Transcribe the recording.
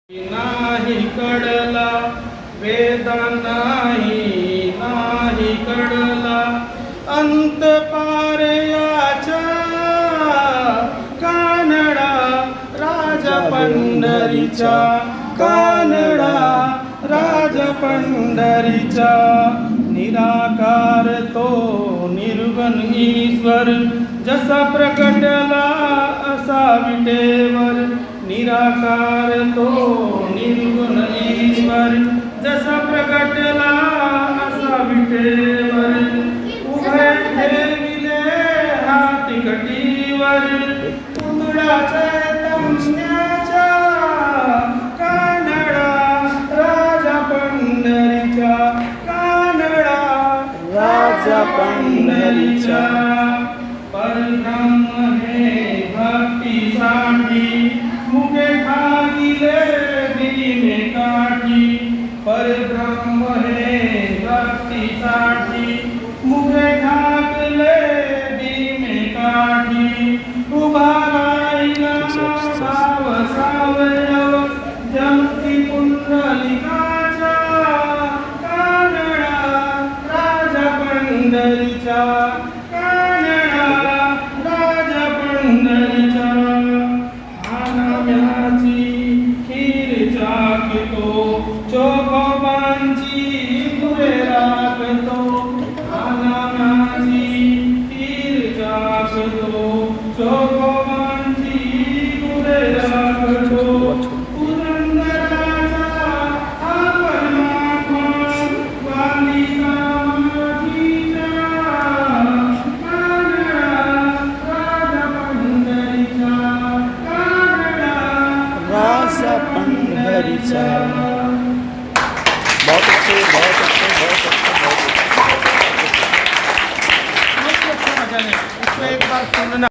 नाही कडला वेद नाही कडला अंत पारयाच्या कानडा राजा पंढरीच्या कानडा राजा पंढरीच्या निराकार तो निर्गुण ईश्वर जसा प्रकटला असा विटेवर निराकार तो निर्गुण ईश्वर जसा प्रकटला असा विटेवर उभय ठेविले हाती कटीवर पुतळा चैतन्याच्या कानडा राजा पंढरीच्या कानडा राजा पंढरीच्या परब्रह्म हे भक्तीसाठी मुखे ठाकिले भीमे काठी परब्रह्म हे भक्तीसाठी मुखे ठाकले भीमे काठी उभा राहिला साव सावयव जमती पुंडलिकाच्या कानडा राजा पंढरीच्या कानडा राजा पंढरीच्या आनाम्याची खीर चाकतो चोखोबांची पुरे राखतो आनाम्याची खीर चाकतो चोखोबांची पुरे राखतो पुरंदराचा हा परमात्मा बालिका माझीच्या कानडा राजा पंढरीच्या राजा पंढरीचा। बहुत अच्छे बहुत अच्छे बहुत अच्छे बहुत अच्छे। मजा नहीं इसको एक बार सुनना।